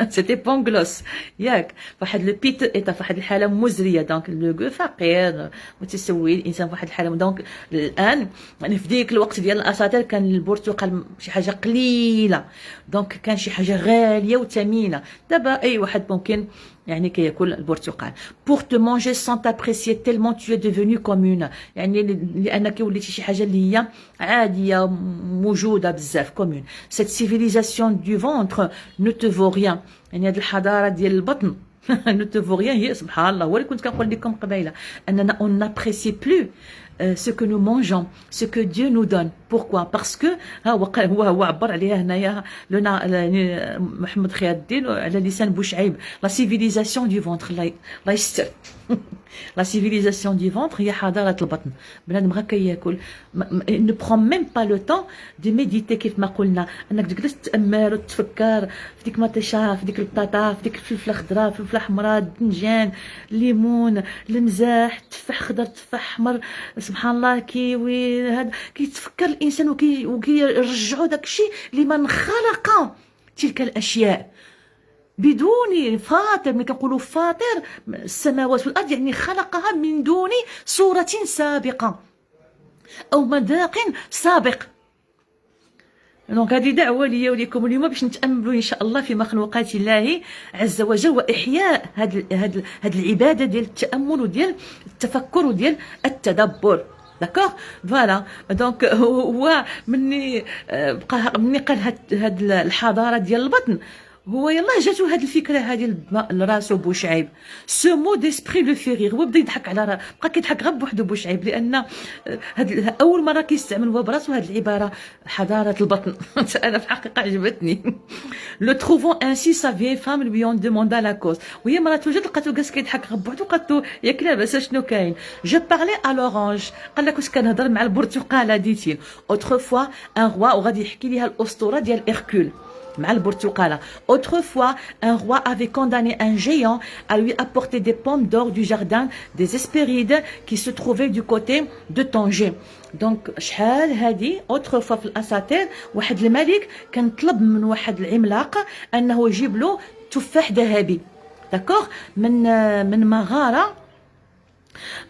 A: سيتي بونغلوس ياك، فواحد لو بيت ايتا فواحد الحاله مزريه، دونك لو غو فقير متسول الانسان فواحد الحاله. دونك الان يعني في ديك الوقت ديال الاساطير كان البرتقال شي حاجه قليله، دونك كان شي حاجه غاليه وثمينه. دابا اي واحد ممكن يعني كياكل البرتقال. pour te manger sans t'apprécier tellement tu es devenu commune، يعني لانك وليتي شي حاجه اللي هي عاديه موجوده بزاف كومون. cette civilisation du ventre ne te vaut rien، يعني هذه الحضاره ديال البطن ne te vaut rien. هي سبحان الله، هو اللي كنت كنقول لكم قبيله اننا on n'apprécie plus ce que nous mangeons, ce que Dieu nous donne. Pourquoi? Parce que هو عبر عليها هنايا لنا محمد خير الدين على لسان بوشعيب لا سيفيليزاسيون دو فونتر. الله يستر لا سيفيليزاسيون دو فونتر هي حضاره البطن. بنادم غير كياكل، ne prend même pas le temps de méditer كيف ما قلنا، انك تجلس تتامل وتفكر في ديك مطيشه، في ديك البطاطا، في ديك الفلفله خضراء، فلفله حمراء، الدنجان، الليمون، المزاح، تفاح خضر، تفاح احمر، سبحان الله، كيوي، هذا كيتفكر الانسان وكيرجعوا داكشي لمن خلق تلك الاشياء بدون فاطر. ملي كنقولوا فاطر السماوات والارض يعني خلقها من دون صوره سابقه او مذاق سابق. دونك هذه دعوه لي وليكم اليوم باش نتاملوا ان شاء الله في مخلوقات الله عز وجل، واحياء هذه العباده ديال التامل وديال التفكر وديال التدبر. داكوغ فوالا. دونك هو مني قال هاد الحضاره ديال البطن، هو يلاه جاتو هاد الفكره هادي لراسو بوشعيب. سو مو ديسبري لو فيغيغ، هو بدا يضحك على بقى كيضحك غير بوحدو بوشعيب، لان اول مره كيستعمل هو براسو هاد العباره حضاره البطن. انا في الحقيقه عجبتني. لو تروفون انسي سا فيي فام لوي اون دوموندا لا كوز، وهي مراتو جات لقاتو جالس كيضحك غير بوحدو، قالتو ياك لاباس شنو كاين. جو بارلي ا لورانج، قال لك واش كنهضر مع البرتقاله ديتي. اوتر فوا ان روا، وغادي يحكي ليها الاسطوره ديال ايركول مع البرتقاله. Autrefois, un roi avait condamné un géant à lui apporter des pommes d'or du jardin des Hespérides qui se trouvait du côté de Tanger. Donc شحال هذه autrefois في الاساطير واحد الملك كان طلب من واحد العملاق انه يجيب له تفاح ذهبي، داكوغ، من مغاره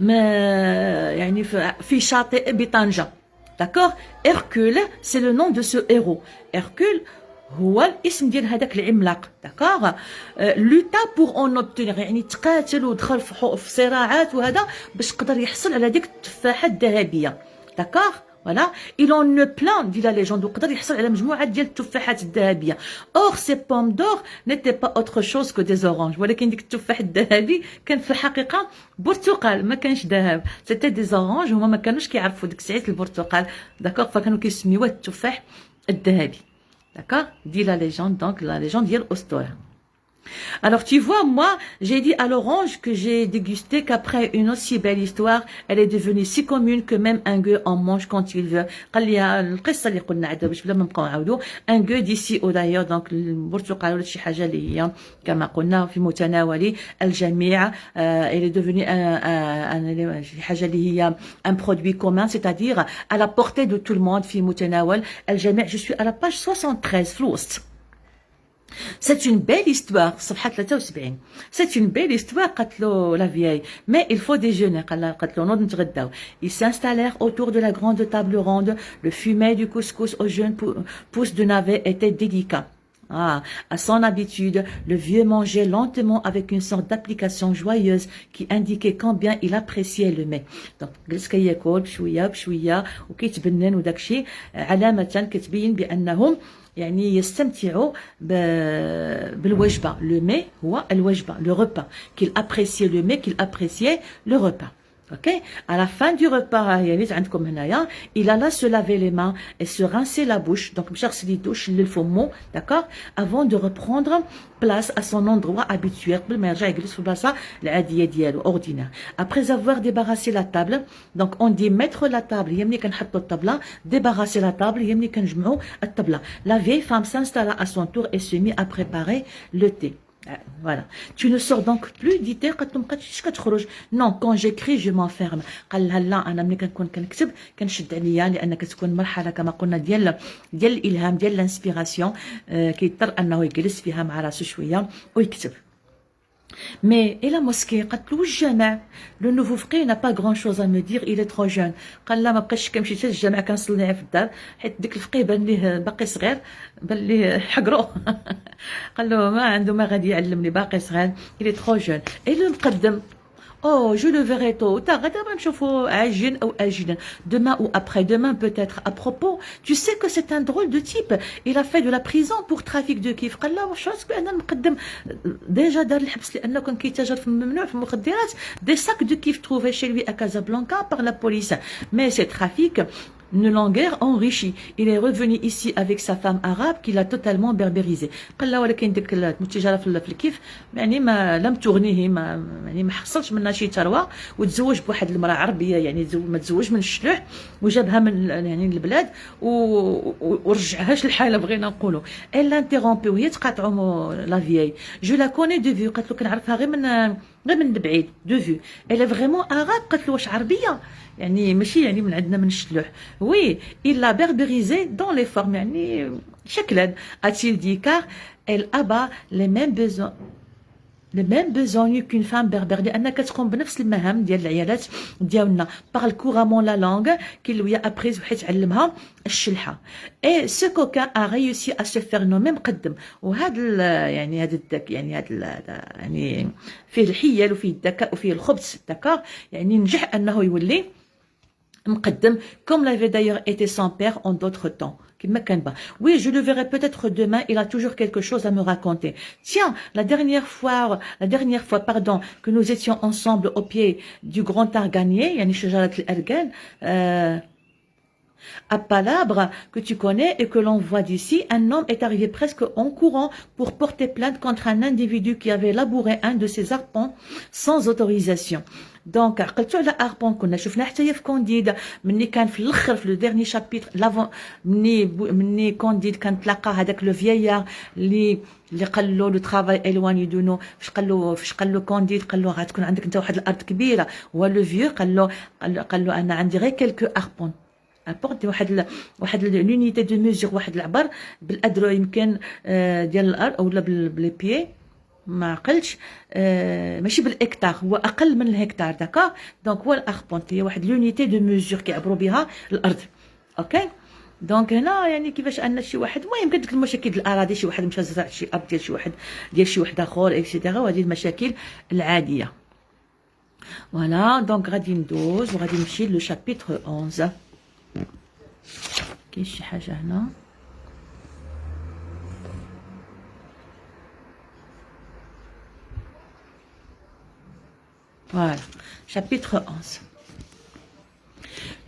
A: يعني في شاطئ بطنجه. داكوغ. Hercule, c'est le nom de ce héros. Hercule هو الاسم ديال هذاك العملاق. داكوغ. لوتا بور اون اوبتونيغ، يعني تقاتل ودخل في صراعات وهذا باش قدر يحصل على ديك التفاحه الذهبيه. داكوغ. فوالا. il en plein دي لا ليجوند، وقدر يحصل على مجموعه ديال التفاحات الذهبيه. اور سي بوم دور نيتي با اوتر شوز كو دي اورانج، ولكن ديك التفاح الذهبي كان في الحقيقه برتقال، ما كانش ذهب، سيتي دي اورانج. هما ما كانوش كيعرفوا ديك الساعات البرتقال، داكوغ، فكانوا كيسميوه التفاح الذهبي. D'accord? Dit la légende, donc la légende d'Yel Ostora. Alors tu vois, moi j'ai dit à l'orange que j'ai dégusté qu'après une aussi belle histoire, elle est devenue si commune que même un gueux en mange quand il veut. قال لي القصه اللي قلنا عندها باش بلا ما نبقاو نعاودوا. un gueux d'ici او d'ailleurs، donc البرتقال ولا شي حاجه اللي هي كما قلنا في متناول الجميع. elle est devenue شي حاجه اللي هي un produit commun، c'est-à-dire à la portée de tout le monde في متناول الجميع. je suis à la page 73 في الوسط. C'est une belle histoire. صفحة 73. C'est une belle histoire. قالت له la vieille. Mais il faut déjeuner. قالت له نوض نتغداو. Ils s'installèrent autour de la grande table ronde. Le fumet du couscous aux jeunes pousses de navet était délicat. Ah, à son habitude, le vieux mangeait lentement avec une sorte d'application joyeuse qui indiquait combien il appréciait le mets. Donc, جلس كياكل بشوية بشوية وكيتبنن وداكشي علامة كتبين بأنهم يعني يستمتعوا بالوجبة. Le mets هو الوجبة، le repas. Qu'il appréciait le mets, qu'il appréciait le repas. Ok? À la fin du repas, il alla se laver les mains et se rincer la bouche. Donc, d'accord? Avant de reprendre place à son endroit habituel. Après avoir débarrassé la table, donc on dit mettre la table, débarrasser la table, la vieille femme s'installa à son tour et se mit à préparer le thé. Voilà. Tu ne sors donc plus d'idées قالت له مابقاتش كتخرج. Non, quand j'écris je m'enferme. قال لها لا انا ملي كنكون كنكتب كنشد عليا لان كتكون مرحله كما قلنا ديال الالهام ديال الانسبيراسيون كيضطر انه يجلس فيها مع راسو شويه ويكتب. Mais et la mosquée قالت له الجامع. Le nouveau frère n'a pas grand chose à me dire, il est trop jeune. قال لا ما بقيتش كنمشي حتى للجامع كنصلي في الدار حيت ديك الفقيه بان ليه باقي صغير بان ليه حقرو. قال له ما عنده ما غادي يعلمني باقي صغير il est trop jeune. Et le مقدم Oh, je le verrai tôt ou tard. Demain ou après-demain, peut-être. À propos, tu sais que c'est un drôle de type. Il a fait de la prison pour trafic de kif. قال له واش بأن المقدم déjà دار الحبس لأنه كان كيتاجر في الممنوع في المخدرات. Des sacs de kif trouvés chez lui à Casablanca par la police. Mais ces trafics ne l'ont guère enrichi. Il est revenu ici avec sa femme arabe qui l'a totalement berbérisé. قال له ولكن ديك التجاره في الكيف يعني ما لم تغنيه ما يعني ما حصلش منها شي ثروه وتزوج بواحد المراه عربيه يعني ما تزوج من الشلوح وجابها من يعني البلاد ورجعهاش للحاله بغينا نقولوا. Elle l'interrompt وهي تقاطعوا لا فيي. Je la connais de vue. قالت له كنعرفها غير من بعيد de vue. Elle est vraiment arabe. قالت له واش عربيه يعني ماشي يعني من عندنا من الشلوح. Oui, il l'a berbérisé dans les formes يعني شكلا a-t-il dit car elle abat les mêmes besoins qu'une femme berbère لأنها كتقوم بنفس المهام ديال العيالات ديالنا. parle couramment la langue qu'il lui a apprise وحيت علمها الشلحة. et ce coquin a réussi à se faire nommer مقدم. وهذا يعني هذا الذكاء يعني هذا يعني فيه الحيل وفيه الذكاء وفيه الخبث داكور يعني نجح أنه يولي مقدم comme l'avait d'ailleurs été son père en d'autres temps. Oui, je le verrai peut-être demain, il a toujours quelque chose à me raconter. Tiens, la dernière fois, pardon, que nous étions ensemble au pied du grand Arganier, yani Shajarat al-Argan, à Palabre, que tu connais et que l'on voit d'ici, un homme est arrivé presque en courant pour porter plainte contre un individu qui avait labouré un de ses arpents sans autorisation. دونك عقلتو على اربون كنا شفنا حتى في كونديد مني كان في الاخر في لو ديرني شابيتر لافون مني كونديد كان تلاقى هذاك لو فيايار اللي قال له لو ترافاي الواني دو نو فاش قال له كونديد قال له غتكون عندك انت واحد الارض كبيره هو لو فيو قال له انا عندي غير كلكو اربون ابورتي واحد لونيتي دو ميزور واحد العبر بالادرو يمكن ديال الارض اولا بلي بيي ما عقلتش ماشي بالاكتار هو اقل من الهكتار داكا دونك هو الاربونت هي واحد لونيتي دو ميزور كيعبروا بها الارض اوكي دونك هنا يعني كيفاش ان شي واحد المهم كديك المشاكل ديال الاراضي شي واحد مشى زرع شي ارض ديال شي واحد اخر اكسيتيرا وهذه المشاكل العاديه فوالا دونك غادي ندوز وغادي نمشي لو شابيتر 11 كاين شي حاجه هنا Voilà, chapitre 11.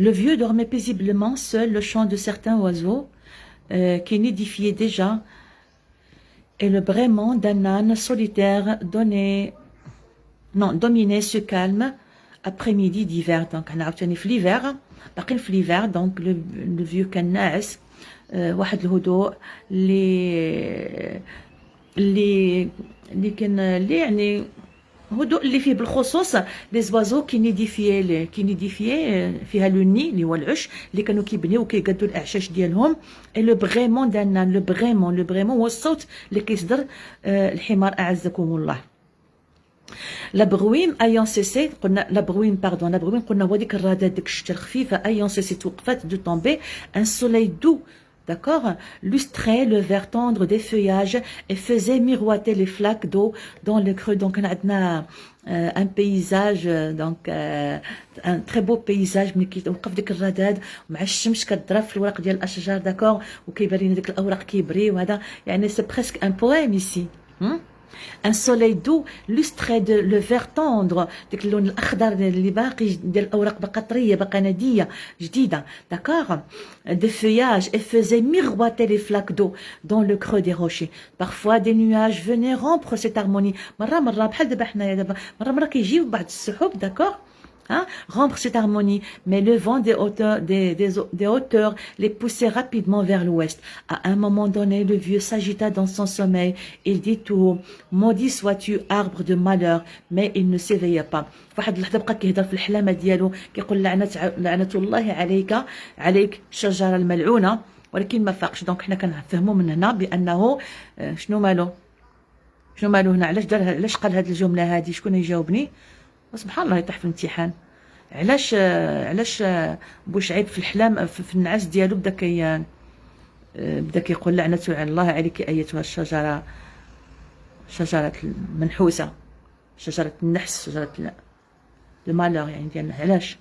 A: Le vieux dormait paisiblement seul le chant de certains oiseaux qui nidifiaient déjà et le braiement d'un âne solitaire dominait ce calme après-midi d'hiver. Donc, on a obtenu l'hiver, donc le vieux كان ناعس واحد الهدوء اللي كان يعني هدوء اللي فيه بالخصوص لي زوازو كي نيديفيي فيها لو ني اللي هو العش اللي كانوا كيبنيو وكيقادوا الاعشاش ديالهم اي لو بريمون دانان لو بريمون هو الصوت اللي كيصدر الحمار اعزكم الله. لا بروين ايون سيسي قلنا لا بروين قلنا هو ديك الرذاذ ديك الشتا الخفيفه ايون سيسي توقفات دو طومبي ان سوليي دو d'accord, lustrait le vert tendre des feuillages et faisait miroiter les flaques d'eau dans le creux. Donc, on a un paysage, donc un très beau paysage. ملي كيوقف ديك الرذاذ مع الشمس كتضرب في الورق ديال الاشجار داكور وكيبان ديك الاوراق كيبري وهذا يعني سي بريسك ان بويم ici. Un soleil doux lustrait le vert tendre ديك اللون الاخضر اللي باقي ديال الاوراق باقا طريه باقا ناديه جديده داكور des feuillages et faisait miroiter les flaques d'eau dans le creux des rochers. Parfois des nuages venaient rompre cette harmonie مره بحال دابا حنايا دابا مره كيجيو بعض السحب داكور Hein, rompre cette harmonie, mais le vent des hauteurs les poussait rapidement vers l'ouest. À un moment donné, le vieux s'agita dans son sommeil. Il dit tout haut, maudit sois-tu, arbre de malheur, mais il ne s'éveilla pas. واحد اللحظة بقى كيهضر في الحلامة ديالو كيقول لعنة الله عليك الشجرة الملعونة، ولكن ما فاقش. دونك حنا كنفهموا من هنا بأنه شنو مالو هنا، علاش قال هذه الجملة هذه؟ شكون يجاوبني؟ سبحان الله يطيح في الامتحان. علاش بوشعيب في الحلام في النعاس ديالو بدا كيقول لعنة الله عليك ايتها الشجرة، شجرة المنحوسة، شجرة النحس، شجرة المالور يعني ديالنا. علاش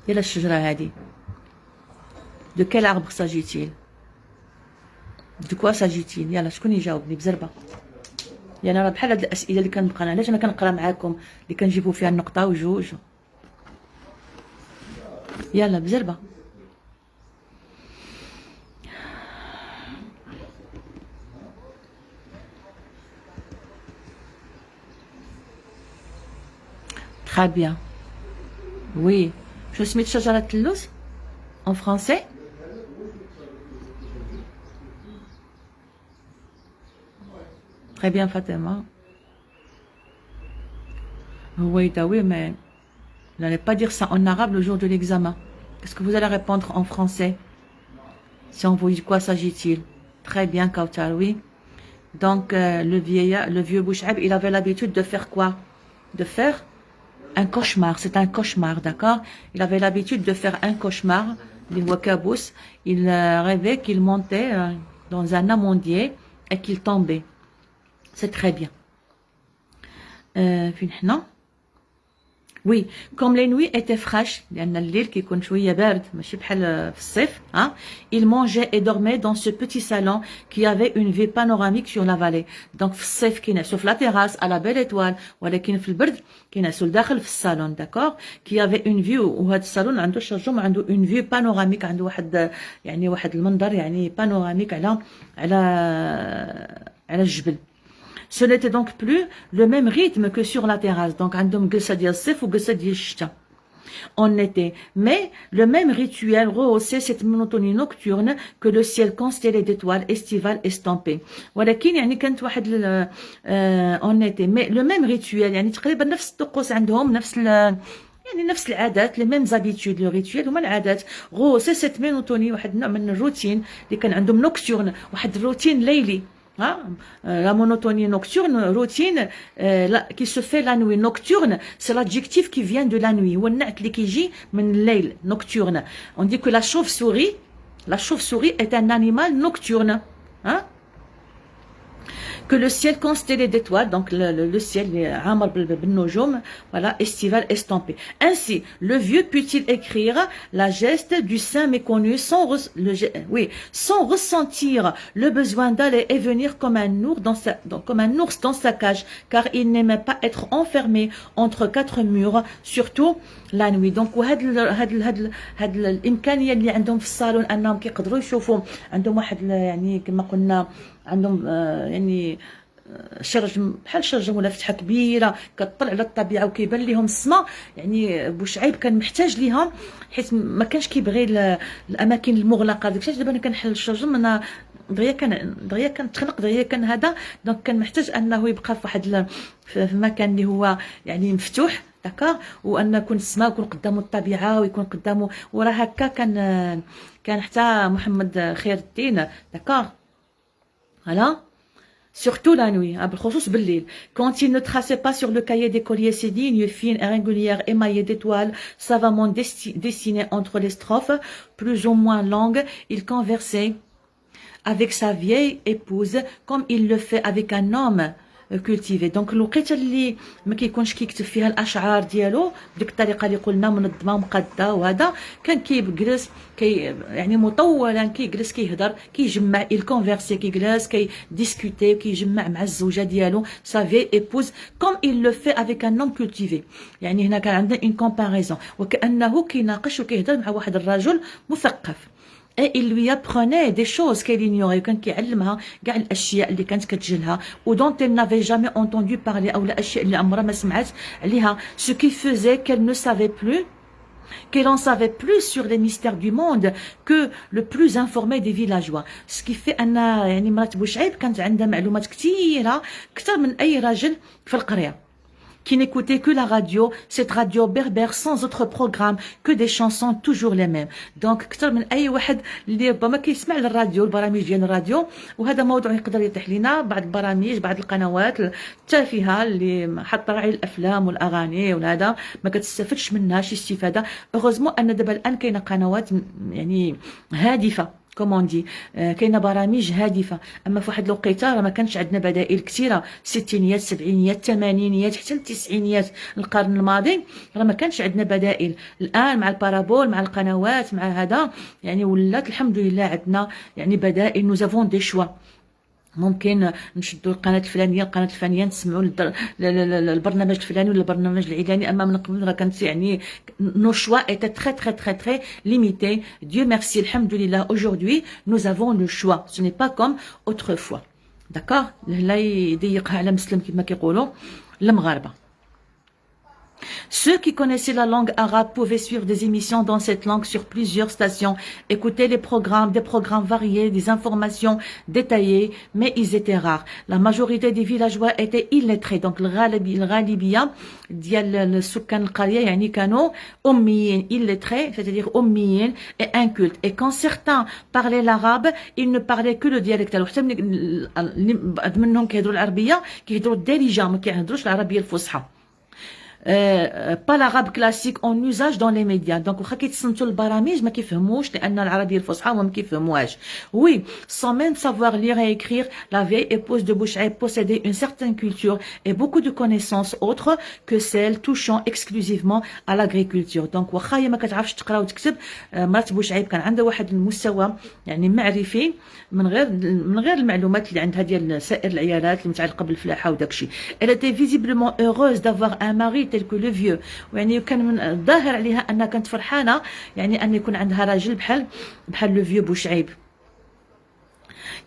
A: ديال الشجرة هذه؟ دو كيل اربر ساجيتيل؟ دو كوا ساجيتيل؟ يلا شكون يجاوبني بزربة؟ يعني راه بحال هاد الاسئله اللي كنبقى علاش انا كنقرا معاكم اللي كنجيبوا فيها النقطه وجوج. يلا بزربه. Très bien. Oui. شو سميت شجره اللوز en français؟ Très bien Fatima. Oui, oui, mais vous n'allez pas dire ça en arabe le jour de l'examen. Qu'est-ce que vous allez répondre en français? Si on vous dit quoi s'agit-il? Très bien, Kautar, oui. Donc, le vieux Bouchab, il avait l'habitude de faire quoi? De faire un cauchemar. C'est un cauchemar, d'accord? Il avait l'habitude de faire un cauchemar, les wakabous. Il rêvait qu'il montait dans un amandier et qu'il tombait. C'est très bien. فين حنا؟ Oui, comme les nuits étaient fraîches, لأن الليل كيكون شوية بارد ماشي بحال في الصيف، hein, il mangeait et dormait dans ce petit salon qui avait une vue panoramique sur la vallée. Donc في الصيف كينعسوا في la terrasse à la belle étoile، ولكن في البرد كينعسوا لداخل في الصالون، d'accord, qui avait une vue. وهذا الصالون عنده شجم، عنده une vue panoramique، عنده واحد المنظر يعني panoramique على الجبل. Ce n'était donc plus le même rythme que sur la terrasse. Donc, عندهم جلسة ديال الصيف وجلسة ديال الشتاء en été. Mais le même rituel rehaussait cette monotonie nocturne que le ciel constellé d'étoiles estivales estampées. ولكن يعني كانت واحد en été. Mais le même rituel يعني تقريبا نفس الطقوس عندهم، نفس العادات، les mêmes habitudes. le rituel هما العادات. rehaussait cette monotonie، واحد النوع من الروتين اللي كان عندهم nocturne، واحد الروتين ليلي. La monotonie nocturne, routine, qui se fait la nuit. Nocturne, c'est l'adjectif qui vient de la nuit. Nocturne. On dit que la chauve-souris est un animal nocturne. Hein? Que le ciel constellé d'étoiles, donc le ciel, voilà, estival estampé. Ainsi, le vieux put-il écrire la geste du saint méconnu sans ressentir le besoin d'aller et venir comme un ours dans sa cage, car il n'aimait pas être enfermé entre quatre murs, surtout la nuit. Donc هاد الامكانيه اللي عندهم في الصالون انهم كيقدروا يشوفوا، عندهم واحد يعني كما قلنا عندهم يعني شرج بحال شرجه ولا فتحه كبيره كتطلع على الطبيعه وكيبان لهم السماء. يعني بوشعيب كان محتاج ليها حيت ما كانش كيبغي الاماكن المغلقه. داكشي دابا انا كنحل الشرجم، انا دغيا كان تخنق، دغيا كان هذا. دونك كان محتاج انه يبقى في واحد في مكان اللي هو يعني مفتوح، داكوغ، وان يكون السماء ويكون قدامه الطبيعه ويكون قدامه. وراه هكا كان حتى محمد خير الدين، داكوغ، فوالا. Surtout la nuit, بالخصوص بالليل. Quand il ne traçait pas sur le cahier d'écolier ces lignes fines et régulières émaillées d'étoiles savamment dessinées entre les strophes plus ou moins longues, il conversait avec sa vieille épouse comme il le fait avec un homme cultivé. Donc الوقيته اللي ما كيكونش كيكتب فيها الاشعار ديالو بديك الطريقه اللي قلنا منظمه ومقاده، وهذا كان كيجلس يعني مطولا كيجلس كيهضر كيجمع الكونفيرسي، كيجلس كيديسكوتي كيجمع مع الزوجه ديالو sa vieille épouse comme il le fait avec un homme cultivé. يعني هنا كان عندنا une comparaison، وكانه كيناقش وكيهضر مع واحد الرجل مثقف. et il lui apprenait des choses qu'elle ignorait, وكان كيعلمها كاع الاشياء اللي كانت كتجهلها و dont elle n'avait jamais entendu parler او الاشياء اللي عمرها ما سمعت عليها, ce qui faisait qu'elle ne savait plus, qu'elle en savait plus sur les mystères du monde que le plus informé des villageois. Ce qui fait أن يعني مرات بوشعيب كانت عندها معلومات كثيرة أكثر من أي رجل في القرية, qui n'écoutait que la radio, cette radio berbère sans autre programme que des chansons toujours les mêmes. Donc أكثر من أي واحد اللي ربما كيسمع للراديو البرامج ديال الراديو, وهذا موضوع يقدر يطيح لنا بعض البرامج, بعض القنوات التافهة اللي حاطة راعي الأفلام والأغاني وهذا ما كتستفدش منها شي استفادة. heureusement أن دابا الآن كاينة قنوات يعني هادفة كومون دي, كاينه برامج هادفه. اما في واحد الوقيته راه ما كانش عندنا بدائل كثيره, الستينيات السبعينيات الثمانينيات حتى التسعينيات القرن الماضي راه ما كانش عندنا بدائل. الان مع البارابول مع القنوات مع هذا يعني ولات الحمد لله عندنا يعني بدائل, nous avons des choix. ممكن نشدوا القناه الفلانيه القناه الفلانيه نسمعوا البرنامج الفلاني ولا البرنامج العلاني. اما من قبل راه كانت يعني nos choix étaient très limités. Dieu merci, alhamdoulilah, aujourd'hui nous avons le choix, ce n'est pas comme autrefois. d'accord, لا يضيقها على مسلم كما كيقولوا المغاربه. Ceux qui connaissaient la langue arabe pouvaient suivre des émissions dans cette langue sur plusieurs stations, écouter des programmes variés, des informations détaillées, mais ils étaient rares. La majorité des villageois étaient illettrés. Donc, الغالبية ديال السكان القرية يعني كانوا أميين, illettrés, c'est-à-dire أميين et incultes. Et quand certains parlaient l'arabe, ils ne parlaient que le dialecte. وحتى بعض منهم كيهضروا العربية كيهضروا الدارجة, ما كيهضروش العربية الفصحى. pas l'arabe classique en usage dans les médias. donc واخا كيتصنتوا البرامج ما كيفهموش لان العربيه الفصحى وما كيفهموهاش. oui, sans même savoir lire et écrire, la vieille épouse de Bouchaïb possédait une certaine culture et beaucoup de connaissances autres que celles touchant exclusivement à l'agriculture. donc واخا هي ما كتعرفش تقرا وتكتب, مرات بوشعيب كان عندها واحد المستوى يعني معرفي من غير المعلومات اللي عندها ديال سائر العيالات اللي متعلقه بالفلاحه وداكشي. elle était visiblement heureuse d'avoir un mari tel que le vieux, يعني كان من الظاهر عليها انها كانت فرحانه يعني ان يكون عندها راجل بحال لو فيو بوشعيب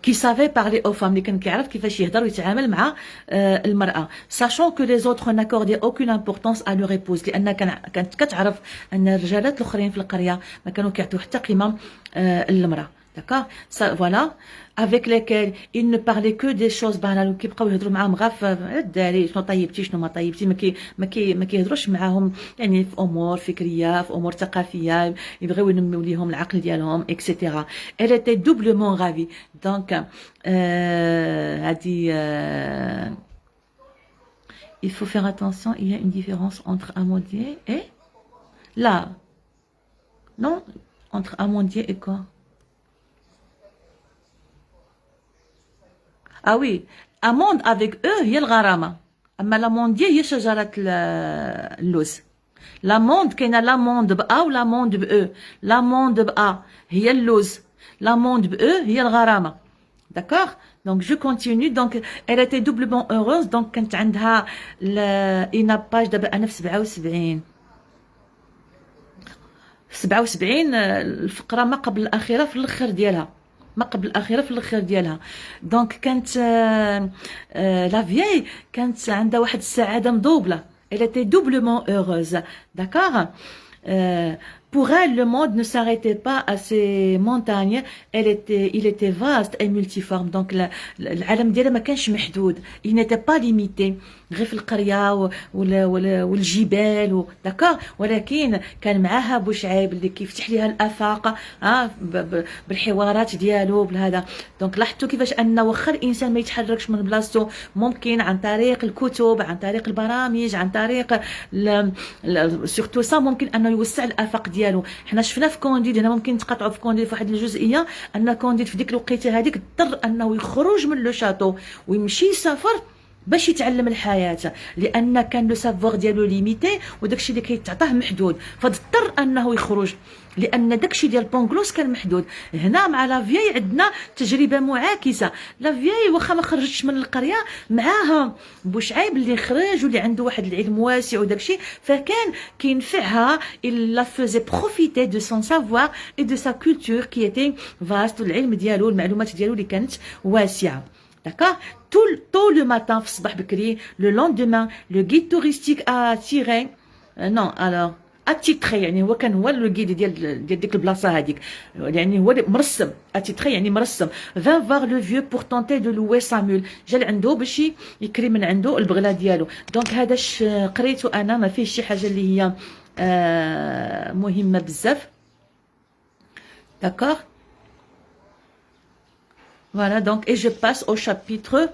A: qui savait parler aux femmes, اللي كان كيعرف كيفاش يهضر ويتعامل مع المرأة. sachant que les autres n'accordaient aucune importance à leur épouse, لأن كانت كتعرف أن الرجالات الآخرين في القرية ما كانوا كيعطيو حتى قيمة للمرأة. d'accord, ça voilà, avec lesquels il ne parlait que des choses banales, كيبقاو يهضروا معاهم غير في الداري شنو طيبتي شنو ما طيبتي, ما كيهضروش معاهم يعني في امور فكريه في امور ثقافيه, يبغيو ينميو ليهم العقل ديالهم etc. elle était doublement ravie. donc هذه il faut faire attention, il y a une différence entre amandier et là non, entre amandier et quoi. ah oui, amande avec eux هي الغرامة, أما l'amande هي شجرة اللوز. l'amande كاينة l'amande بأ و l'amande بأ. l'amande بأ هي اللوز, l'amande بأ هي الغرامة. d'accord, donc je continue. donc elle était doublement heureuse. donc كانت عندها une page دابا أنا في 77 الفقرة ما قبل الأخيرة في الأخر ديالها, ما قبل الأخيرة في الأخير ديالها. دونك كانت لا فيي كانت عندها واحد السعادة مدوبلة. elle était doublement heureuse. d'accord, pour elle le monde ne s'arrêtait pas à ces montagnes, il était vaste et multiforme. donc العالم ديالها ما كانش محدود, il n'était pas limité غير في القريه والجبال داكور, ولكن كان معاها بوشعيب اللي كيفتح ليها الافاق بالحوارات ديالو بالهذا. دونك لاحظتوا كيفاش ان واخا الانسان ما يتحركش من بلاصتو, ممكن عن طريق الكتب, عن طريق البرامج, عن طريق سورتو سا ممكن انه يوسع الافاق ديالو. حنا شفنا في كونديد هنا ممكن تقاطعوا في كونديد في واحد الجزئيه ان كونديد في ديك الوقيته هذيك اضطر انه يخرج من لو شاتو ويمشي يسافر باش يتعلم الحياه, لان كان لو سافوار ديالو ليميتي وداكشي اللي كيتعطاه محدود, فاضطر انه يخرج. لان داكشي ديال بونغلوس كان محدود. هنا مع لا فياي عندنا تجربه معاكسه. لا فياي واخا ما خرجتش من القريه، معاها بوشعيب اللي خرج واللي عنده واحد العلم واسع وداكشي، فكان كينفعها. il la faisait profiter de son savoir et de sa culture qui était vaste، والعلم ديالو المعلومات ديالو اللي كانت واسعه. D'accord. Tôt le matin في الصباح بكري. Le lendemain le guide touristique a tiré non alors اتيتري، يعني هو كان هو لو جيد ديال ديك البلاصه هذيك، يعني هو مرسم. اتيتري يعني مرسم. فان فار لو فيو بور تونتي دو لوي سامول، جا لعندو باش يكري من عنده البغله ديالو. دونك هذا قريتو انا، ما فيه شي حاجه اللي هي مهمه بزاف. داكور. فوالا دونك اي جو باس او شابيتر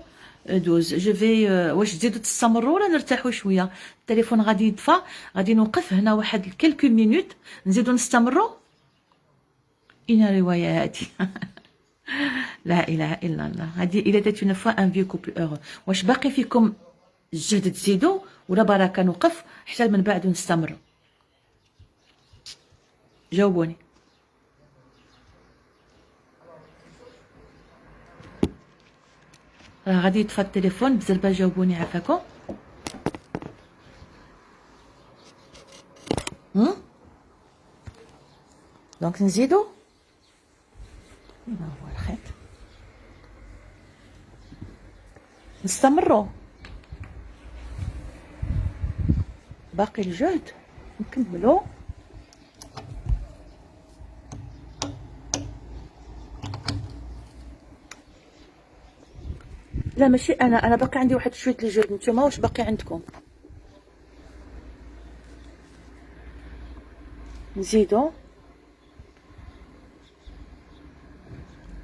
A: 12. جو في واش تزيدو تستمروا ولا نرتاحوا شويه؟ التليفون غادي يطفى، غادي نوقف هنا واحد كلكو مينوت، نزيدو نستمروا. إنا روايه هادي. لا اله الا الله. هادي الى تات اون فوا ان فيو كوبل اوغ. واش باقي فيكم الجهد تزيدوا ولا بركه نوقف حتى من بعد ونستمروا؟ جاوبوني. راه غادي يطفى التليفون، بزربه جاوبوني عافاكم. دونك نزيدو. هنا هو الخيط. نستمروا، باقي الجهد، نكملوا. لا ماشي انا باقي عندي واحد شويه الجهد. نتوما واش باقي عندكم؟ نزيدو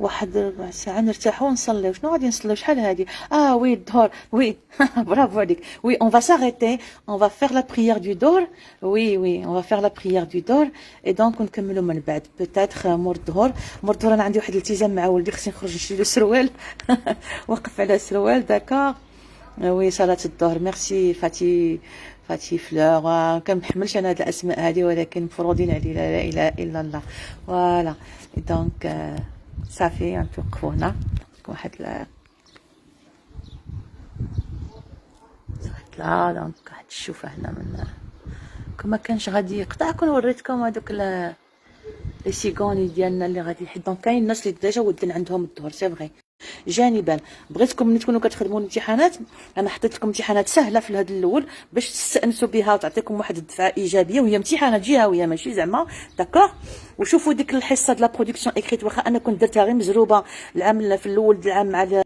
A: واحد ربع ساعه نرتاحو ونصليو. شنو غادي نصليو؟ شحال هادي؟ وي الظهر. وي برافو عليك. وي اون فا ساريتي، اون فا فير لا بريير دو دور. وي اون فا فير لا بريير دو دور اي دونك نكملوا من بعد بوتيتر مور الظهر. مور الظهر انا عندي واحد الالتزام مع ولدي، خصني نخرج نشري له سروال. وقف على سروال. داكور. وي صلاه الظهر. ميرسي فاتي فلور. كنحملش انا هاد الاسماء هادي ولكن مفروضين علي. لا اله الا الله. فوالا دونك صافي نتوقفوا هنا. واحد لا دونك واحد الشوفه هنا من كما كانش غادي يقطع. كون وريتكم هذوك لي سيغوني ديالنا اللي غادي يحيد. دونك كاين الناس اللي ديجا ودن عندهم الظهر سي فغي. جانبا بغيتكم ملي تكونوا كتخدموا الامتحانات، انا حطيت لكم امتحانات سهله في الهاد الاول باش تستانسوا بها وتعطيكم واحد الدفعه ايجابيه، وهي امتحانات جهويه ماشي زعما. داكوغ. وشوفوا ديك الحصه د لا برودكسيون اكريت، واخا انا كنت درتها غير مزروبه العام في الاول د العام مع